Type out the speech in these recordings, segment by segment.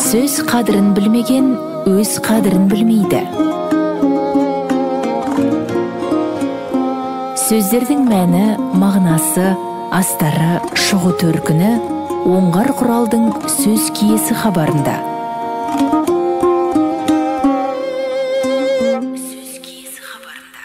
Сөз қадірін білмеген өз қадірін білмейді. Сөздердің мәні, мағынасы, астары, шығу төркіні оңғар құралдың сөз киесі хабарында. Сөз киесі хабарында.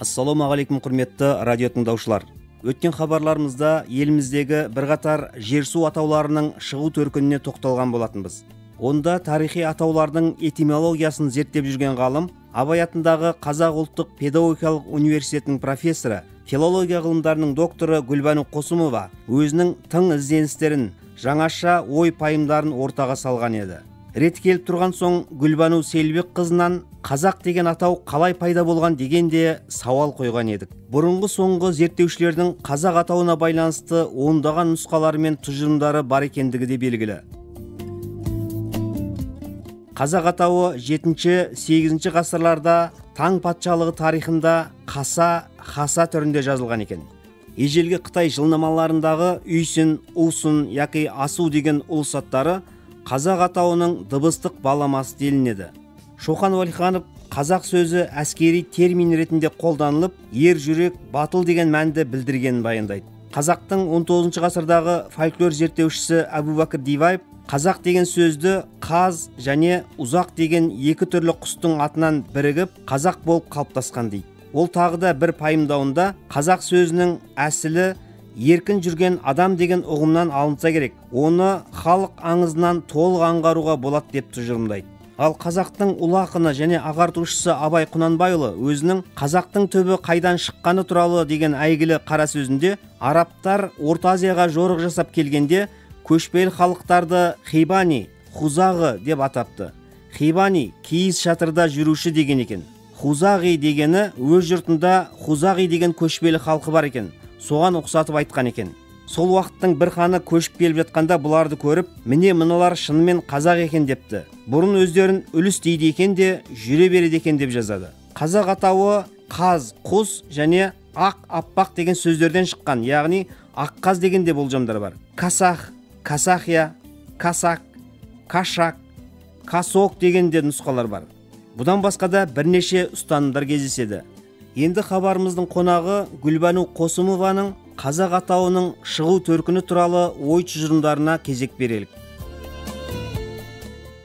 Ассалаумағалейкум, құрметті радио тыңдаушылар. Өткен хабарларымызда еліміздегі бірқатар жер-су атауларының шығу төркініне тоқталған болатынбыз. Онда тарихи атаулардың этимологиясын зерттеп жүрген ғалым, Абай атындағы Қазақ ұлттық педагогикалық университетінің профессоры, филология ғылымдарының докторы Гүлбану Қосымова өзінің тың ізденістерін, жаңаша ой пайымдарын ортаға салған еді. Рет келіп тұрған соң Гүлбану Сейілбек қызынан қазақ деген атау қалай пайда болған дегенде сауал қойған едік. Бұрынғы соңғы зерттеушілердің қазақ атауына байланысты ондаған нұсқалары мен тұжырымдары бар екендігі де белгілі. Қазақ атауы 7-8 ғасырларда Таң патшалығы тарихында Қаса, Хаса түрінде жазылған екен. Ежелгі Қытай жылнамаларындағы Үйсін, Усун яки Асу деген ұлыс аттары қазақ атауының дыбыстық баламасы делінеді. Шоқан Уәлиханов қазақ сөзі әскери термин ретінде қолданылып, ер жүрек, батыл деген мәнді білдіргенін баяндайды. Қазақтың 19 ғасырдағы фольклор зерттеушісі Әбубәкір Диваев қазақ деген сөзді қаз және ұзақ деген екі түрлі құстың атынан бірігіп қазақ болып қалыптасқан дейді. Ол тағы да бір пайымдауында қазақ сөзінің әсілі еркін жүрген адам деген ұғымнан алынса керек. Оны халық аңызынан толық аңғаруға болады деп тұжырымдайды. Ал қазақтың ұлы ақыны және ағартушысы Абай Құнанбайұлы өзінің қазақтың түбі қайдан шыққаны туралы деген әйгілі қара сөзінде арабтар Орта Азияға жорық жасап келгенде көшпелі халықтарды Хибани, Хузағы деп атапты. Хибани киіз шатырда жүруші деген екен. Хузағы дегені өз жұртында Хузағы деген көшпелі халқы бар екен. Соған ұқсатып айтқан екен. Сол уақыттың бір ханы көшіп келіп жатқанда бұларды көріп, міне мыналар шынымен қазақ екен депті. Бұрын өздерін үліс дейді екен де жүре береді екен деп жазады. Қазақ атауы қаз, құс және ақ, аппақ деген сөздерден шыққан, яғни аққаз деген де болжамдар бар. Касах, касахия, касак, кашак, касок деген де нұсқалар бар. Бұдан басқа да бірнеше ұстанымдар кездеседі. Енді хабарымыздың қонағы Гүлбану Қосымованың қазақ атауының шығу төркіні туралы ой тұжырымдарына кезек берелік.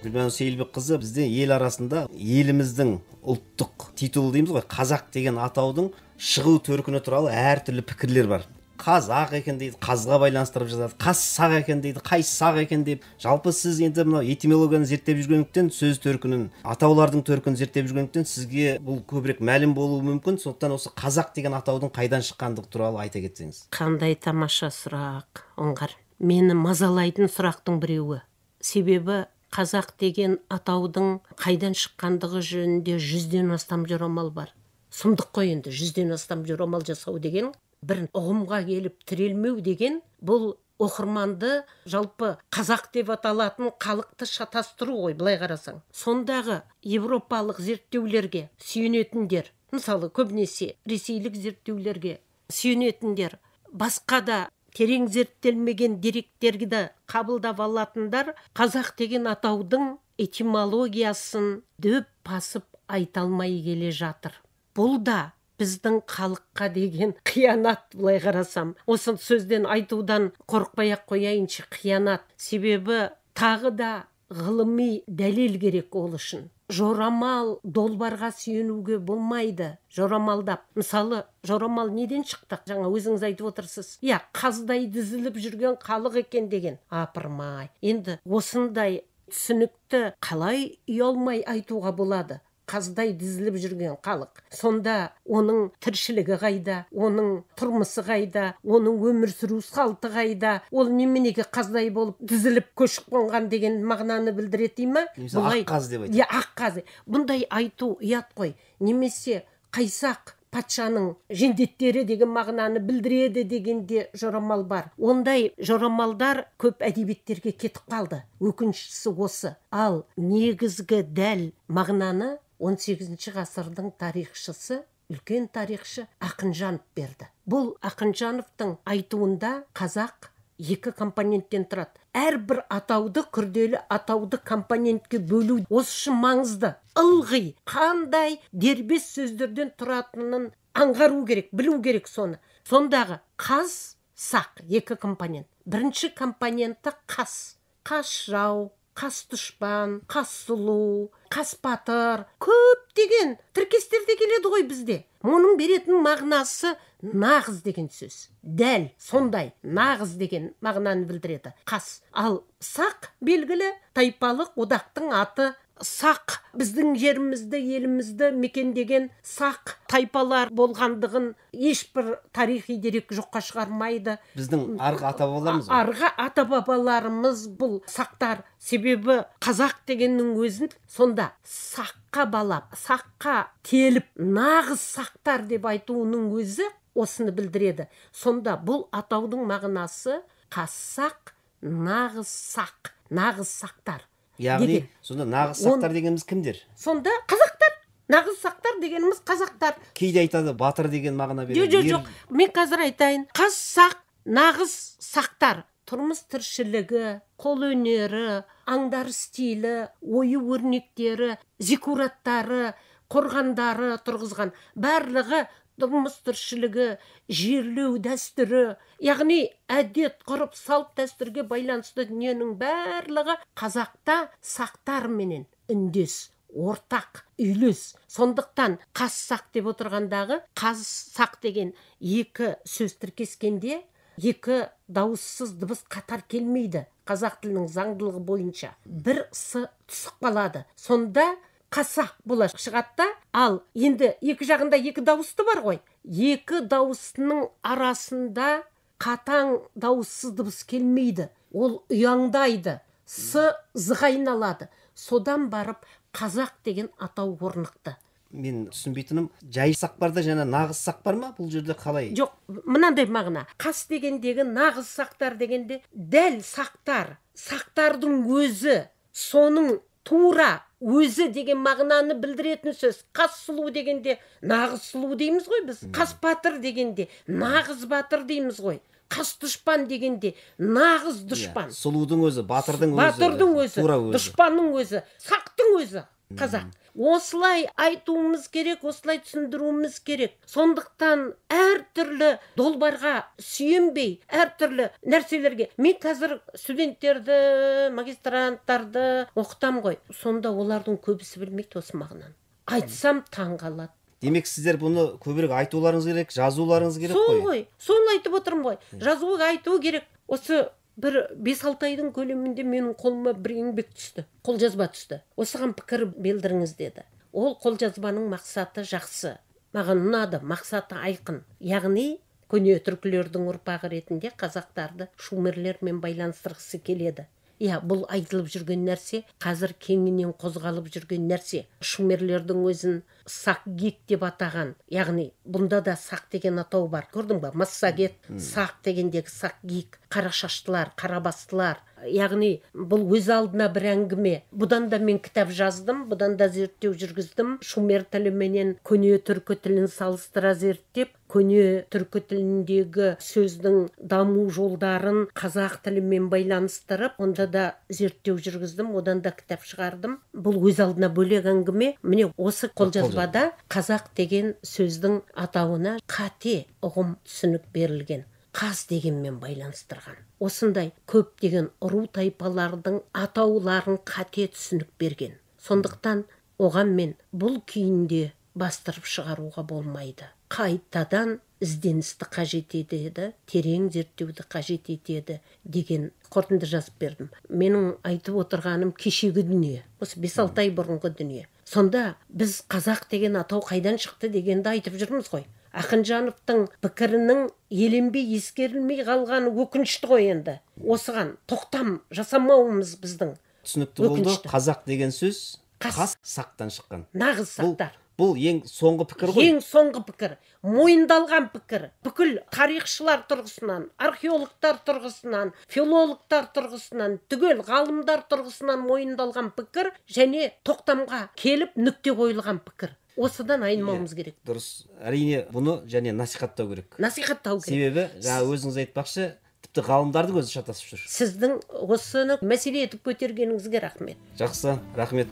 Гүлбану Сейілбек қызы, бізде ел арасында еліміздің ұлттық титулы дейміз ғой, қазақ деген атаудың шығу төркіні туралы әртүрлі пікірлер бар. Қаз ақ екен дейді, қазға байланыстырып жазады. Қас сақ екен дейді, қай сақ екен деп. Жалпы сіз енді мынау этимологияны зерттеп жүргендіктен, сөз төркінін, атаулардың төркінін зерттеп жүргендіктен сізге бұл көбірек мәлім болуы мүмкін. Сондықтан осы қазақ деген атаудың қайдан шыққандығы туралы айта кетсеңіз. Қандай тамаша сұрақ, оңғар. Мені мазалайтын сұрақтың біреуі. Себебі қазақ деген атаудың қайдан шыққандығы жөнінде 100-ден астам жорамал бар. Сұмдық қой енді 100-ден астам жорамал жасау деген. Бір ұғымға келіп тірелмеу деген, бұл оқырманды жалпы қазақ деп аталатын халықты шатастыру ғой, былай қарасаң. Сондағы европалық зерттеулерге сүйенетіндер, мысалы көбінесе ресейлік зерттеулерге сүйенетіндер, басқа да терең зерттелмеген деректерді де қабылдап алатындар қазақ деген атаудың этимологиясын дөп басып айта алмай келе жатыр. Бұл да біздің халыққа деген қиянат, былай қарасам. Осы сөзден айтудан қорықпай-ақ қояйыншы, қиянат. Себебі тағы да ғылыми дәлел керек ол үшін. Жорамал долбарға сүйенуге болмайды. Жорамалдап. Мысалы, жорамал неден шықты? Жаңа өзіңіз айтып отырсыз. Я, қаздай дізіліп жүрген халық екен деген. Апырмай. Енді осындай түсінікті қалай ұялмай айтуға болады? Қаздай дізіліп жүрген халық. Сонда оның тіршілігі қайда, оның тұрмысы қайда, оның өмір сүру салты қайда, ол неменеге қаздай болып дізіліп көшіп қонған деген мағынаны білдіреді ме? Аққаз деп айтады. Аққаз. Бұндай айту ұят қой. Немесе Қайсақ патшаның жендеттері деген мағынаны білдіреді дегенде жорамал бар. Ондай жорамалдар көп әдебиеттерге кетіп қалды. Өкініштісі осы. Ал негізгі дәл мағынаны 18 ғасырдың тарихшысы үлкен тарихшы Ақынжанов берді. Бұл Ақынжановтың айтуында қазақ екі компоненттен тұрады. Әрбір атауды, күрделі атауды компонентке бөлу осы үшін маңызды. Ылғи қандай дербес сөздерден тұратынын аңғару керек, білу керек соны. Сондағы қаз, сақ екі компонент. Бірінші компоненті қас. Қас жау, қас дұшпан, қас сұлу, қас батыр, көптеген тіркестерде келеді ғой бізде. Оның беретін мағынасы нағыз деген сөз. Дәл сондай нағыз деген мағынаны білдіреді. Қас. Ал сақ белгілі тайпалық одақтың аты. Сақ біздің жерімізді, елімізді мекендеген сақ тайпалар болғандығын ешбір тарихи дерек жоққа шығармайды. Біздің арғы ата-бабаларымыз. Арғы ата-бабаларымыз бұл сақтар. Себебі қазақ дегеннің өзін сонда саққа балап, саққа теліп, нағыз сақтар деп айтуының өзі осыны білдіреді. Сонда бұл атаудың мағынасы қассақ, нағыз сақ, нағыз сақтар. Яғни, сонда нағыз сақтар дегеніміз кімдер? Сонда қазақтар. Нағыз сақтар дегеніміз қазақтар. Кейде айтады, батыр деген мағына береді. Жоқ, мен қазір айтайын. Қаз сақ, нағыз сақтар. Тұрмыс тіршілігі, қол өнері, аңдар стилі, ойы өрнектері, зикураттары, қорғандары тұрғызған. Барлығы тұрмыс тіршілігі, жерлеу дәстүрі, яғни әдет, ғұрып, салт дәстүрге байланысты дүниенің барлығы қазақта сақтарменен үндес, ортақ, үйлес. Сондықтан қас сақ деп отырғандағы қаз сақ деген екі сөз тіркескенде екі дауыссыз дыбыс қатар келмейді. Қазақ тілінің заңдылығы бойынша бір с түсіп қалады. Сонда қасақ бола шығатта, ал енді екі жағында екі дауысты бар ғой. Екі дауысының арасында қатаң дауыссыз дыбыс келмейді. Ол ұяңдайды, с з-ға айналады. Содан барып қазақ деген атау орнықты. Мен түсінбейтінім, жай сақ бар да жаңа нағыз сақ бар ма? Бұл жерде қалай? Жоқ, мынандай мағына. Қас дегендегі нағыз сақтар дегенде дәл сақтар, сақтардың өзі, соның тура өзі деген мағынаны білдіретін сөз. Қас сұлу дегенде нағыз сұлу дейміз ғой біз. Қас батыр дегенде нағыз батыр дейміз ғой. Қас дұшпан дегенде нағыз дұшпан. Сұлудың өзі, батырдың өзі, батырдың өзі, тура өзі, дұшпанның өзі, сақтың өзі қазақ. Осылай айтуымыз керек, осылай түсіндіруіміз керек. Сондықтан әртүрлі долбарға сүйенбей, әртүрлі нәрселерге. Мен қазір студенттерді, магистранттарды оқытам ғой. Сонда олардың көбісі білмейді осы мағынаны. Айтсам таң қалады. Демек, сіздер бұны көбірек айтуларыңыз керек, жазуларыңыз керек қой. Сол ғой, сол айтып отырмын ғой. Жазуы айту керек. Осы бір 5-6 айдың көлемінде менің қолыма бір еңбек түсті. Қолжазба түсті. Осыған пікір білдіріңіз деді. Ол қолжазбаның мақсаты жақсы. Маған ұнады, мақсаты айқын. Яғни, көне түркілердің ұрпағы ретінде қазақтарды шумерлермен байланыстырғысы келеді. Бұл айтылып жүрген нәрсе, қазір кеңінен қозғалып жүрген нәрсе. Шумерлердің өзін сақ-гик деп атаған. Яғни, бұнда да сақ деген атау бар. Көрдің ба? Массагет, сақ дегендегі сақ-гик, қарашаштылар, қарабастылар. Яғни, бұл өз алдына бір әңгіме. Бұдан да мен кітап жаздым, бұдан да зерттеу жүргіздім. Шумер тіліменен көне түркі тілін салыстыра зерттеп, көне түркі тіліндегі сөздің даму жолдарын қазақ тілімен байланыстырып, онда да зерттеу жүргіздім, одан да кітап шығардым. Бұл өз алдына бөлек әңгіме. Міне осы қолжазбада қазақ деген сөздің атауына қате ұғым түсінік берілген. Қаз дегенмен байланыстырған. Осындай көп деген ру тайпалардың атауларын қате түсінік берген. Сондықтан оған мен бұл күйінде бастырып шығаруға болмайды. Қайтадан ізденісті қажет етеді, терең зерттеуді қажет етеді деген қорытынды жазып бердім. Менің айтып отырғаным кешегі дүние, осы 5-6 ай бұрынғы дүние. Сонда біз қазақ деген атау қайдан шықты дегенді айтып жүрміз ғой. Ақынжановтың пікірінің еленбей, ескерілмей қалғаны өкінішті ғой енді. Осыған тоқтам жасамауымыз біздің түсінікті болды. Қазақ деген сөз қас сақтан шыққан. Нағыз сақтар. Бұл ең соңғы пікір ғой. Ең соңғы пікір, мойындалған пікір. Бүкіл тарихшылар тұрғысынан, археологтар тұрғысынан, филологтар тұрғысынан, түгел ғалымдар тұрғысынан мойындалған пікір және тоқтамға келіп нүкте қойылған пікір. осыдан айнымауымыз керек. Дұрыс. Әрине бұны және насихаттау керек. Насихаттау керек. Себебі жаңа өзіңіз айтпақшы, тіпті ғалымдардың өзі шатасып жүр. Сіздің осыны мәселе етіп көтергеніңізге рахмет. Жақсы, рахмет.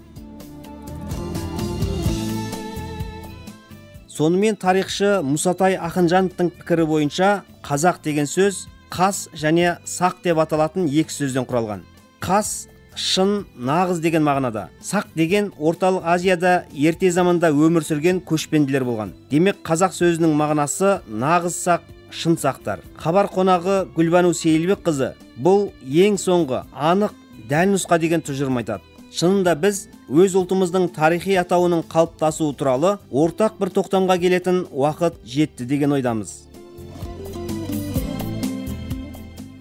Сонымен тарихшы Мұсатай Ақынжановтың пікірі бойынша қазақ деген сөз қас және сақ деп аталатын екі сөзден құралған. Қас шын, нағыз деген мағынада. Сақ деген Орталық Азияда ерте заманда өмір сүрген көшпенділер болған. Демек қазақ сөзінің мағынасы нағыз сақ, шын сақтар. Хабар қонағы Гүлбану Сейілбек қызы бұл ең соңғы анық дәл нұсқа деген тұжырым айтады. Шынында біз өз ұлтымыздың тарихи атауының қалыптасуы туралы ортақ бір тоқтамға келетін уақыт жетті деген ойдамыз.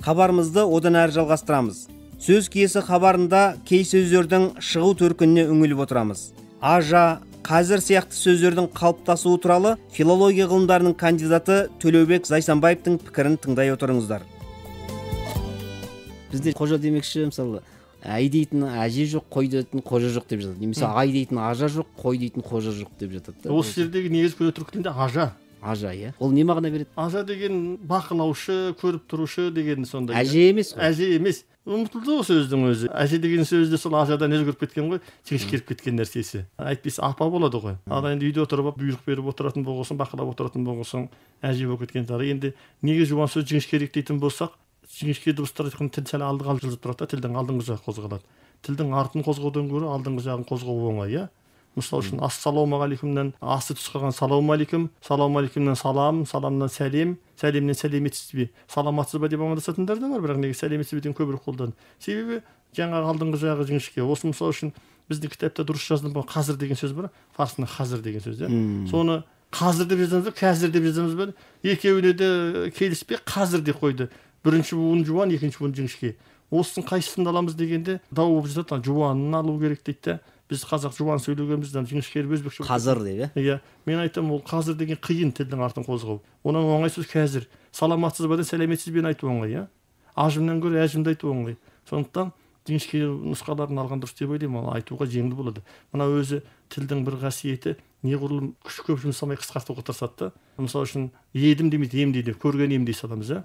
Хабарымызды одан әрі жалғастырамыз. Сөз киесі хабарында кей сөздердің шығу төркініне үңіліп отырамыз. Ажа, қазір сияқты сөздердің қалыптасуы туралы филология ғылымдарының кандидаты Төлеубек Зайсанбаевтың пікірін тыңдай отырыңыздар. Бізде қожа демекші, мысалы, әй дейтін әже жоқ, қой дейтін қожа жоқ деп жатады. Немесе ай дейтін ажа жоқ, қой дейтін қожа жоқ деп жатады. Осы жердегі негізгі түрік тілінде ажа. Ажа, иә. Ол не мағына береді? Ажа деген бақылаушы, көріп тұрушы деген сондай. Әже емес қой. Әже емес. Ұмытылды ол сөздің өзі. Әже деген сөзді сол ажадан өзгеріп кеткен ғой, жіңішкеріп кеткен нәрсесі. Әйтпесе апа болады ғой. Ал енді үйде отырып бұйрық беріп отыратын болғасын, бақылап отыратын болғасын, әже болып кеткен тары. Енді неге жуан сөз жіңішкерек дейтін болсақ, жіңішке дыбыстар айтқан тіл сәл алдыға жылжып тұрады, тілдің алдыңғы жағы қозғалады. Тілдің артын қозғаудан гөрі алдыңғы жағын қозғау оңай, иә. Мысалы үшін ассалаумағалейкумнан асы түс қалған салаумалейкум, салаумалейкумнан салам, саламнан сәлем, сәлемнен сәлеметсіз бе, саламатсыз ба деп амандасатындар да бар, бірақ неге сәлеметсіз беден көбірек қолданады. Себебі жаңағы алдыңғы жағы жіңішке. Осы мысалы үшін біздің кітапта дұрыс жазылған қазір деген сөз бар, парсында қазір деген сөз, иә. Соны қазір деп жазамыз ба, қазір деп жазамыз ба? Екеуіне де келіспей қазір деп қойды. Бірінші буын жуан, екінші буын жіңішке. Осының қайсысын аламыз дегенде дау болып жатады, жуанын алу керек дейді. Біз қазақ жуан сөйлегенбізден жіңішкеріп өзбекше қазір деп, иә. Мен айтамын, ол қазір деген қиын тілдің артын қозғау. Онан оңай сөз қазір. Саламатсыз ба да сәлеметсіз бен айту оңай, иә. Ажымнан гөрі әжімді айту оңай. Сондықтан жіңішке нұсқаларын алған дұрыс деп ойлаймын, ол айтуға жеңіл болады. Мына өзі тілдің бір қасиеті, неғұрлым күш көп жұмсамай қысқартуға тырысады да. Мысалы үшін едім демейді, ем дейді, көрген ем дей саламыз, иә.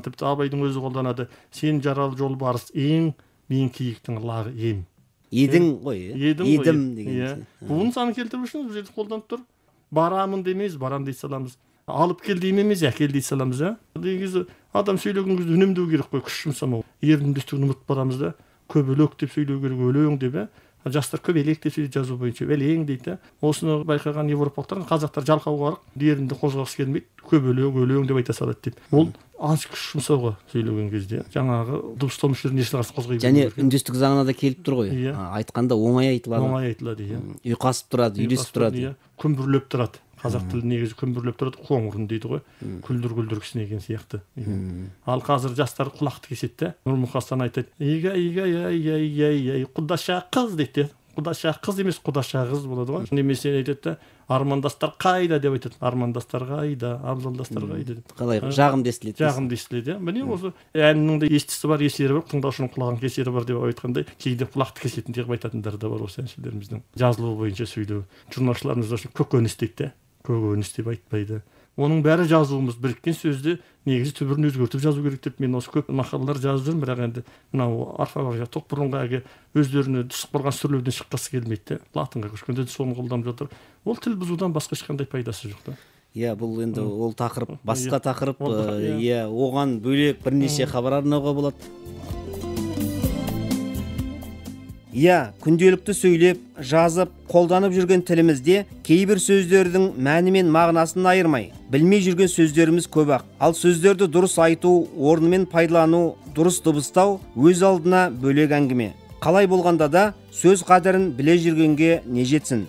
Тіпті Абайдың өзі қолданады. Сен жаралы жол барыс ең, мен киіктің лағы ем. Едің ғой, едім деген. Бұның саны келтіру үшін бұл жерде қолданып тұр. Барамын демейміз, барам дей саламыз. Алып кел деймеміз, әкел дей саламыз, иә. Негізі адам сөйлеген кезде үнемдеу керек қой, күш жұмсамау. Еріндестігін ұмытып барамыз да, көбелек деп сөйлеу керек, өлең деп, жастар көбелек деп сөйлейді, жазу бойынша өлең дейді. Осыны байқаған европалықтар, қазақтар жалқауға барып, ерінді қозғағысы келмейді, көбелек, өлең деп айта салады деп. Ол аз күш жұмсауға сөйлеген кезде жаңағы дыбыстау мүшелерін несіне қарсы қозғай және үндестік заңына да келіп тұр ғой. Айтқанда оңай айтылады. Оңай айтылады, иә. Ұйқасып тұрады, үйлесіп тұрады. Күмбірлеп тұрады. Қазақ тілі негізі күмбірлеп тұрады, қоңырын дейді ғой. Күлдір кісінеген сияқты. Ал қазір жастар құлақты кеседі. Нұрмұқастан айтады, құдаша қыз дейді. Құдаша қыз емес, құдаша қыз болады ғой. Немесе айтады, армандастар қайда деп айтады. Армандастар қайда, абзалдастар қайда деп. Қалай жағымды естіледі. Жағымды естіледі, иә. Міне осы әннің де естісі бар, есері бар, тыңдаушының құлағының кесері бар деп айтқандай, кейде құлақты кесетін деп айтатындар да бар осы әншілеріміздің. Жазылуы бойынша сөйлеу. Журналшыларымыз үшін көкөніс дейді, көкөніс деп айтпайды. Оның бәрі жазуымыз біріккен сөзді негізі түбірін өзгертіп жазу керек деп мен осы көп мақалалар жазып жүрмін, бірақ енді мынау орфография тоқбұрынға өздеріне түсіп қалған сүрлеуден шыққысы келмейді. Латынға көшкенде де соны қолданып жатыр. Ол тіл бұзудан басқа ешқандай пайдасы жоқ та. Иә, бұл енді ол тақырып, басқа тақырып, иә, оған бөлек бірнеше хабар арнауға болады. Иә, күнделікті сөйлеп, жазып, қолданып жүрген тілімізде кейбір сөздердің мәні мен мағынасын айырмай, білмей жүрген сөздеріміз көп-ақ. Ал сөздерді дұрыс айту, орнымен пайдалану, дұрыс дыбыстау өз алдына бөлек әңгіме. Қалай болғанда да сөз қадірін біле жүргенге не жетсін.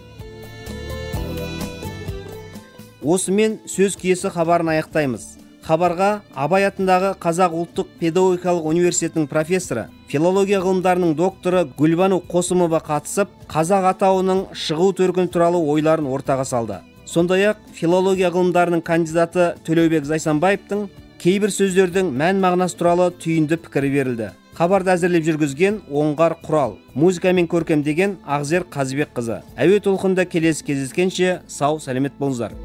Осымен сөз киесі хабарын аяқтаймыз. Хабарға Абай атындағы Қазақ ұлттық педагогикалық университетінің профессоры, филология ғылымдарының докторы Гүлбану Қосымова қатысып, қазақ атауының шығу төркіні туралы ойларын ортаға салды. Сондай-ақ филология ғылымдарының кандидаты Төлеубек Зайсанбаевтың кейбір сөздердің мән мағынасы туралы түйінді пікірі берілді. Хабарды әзірлеп жүргізген Оңғар Құрал, музыкамен көркемдеген Ақзер Қазыбек қызы. Әуе толқында келесі кездескенше сау, сәлемет болыңыздар.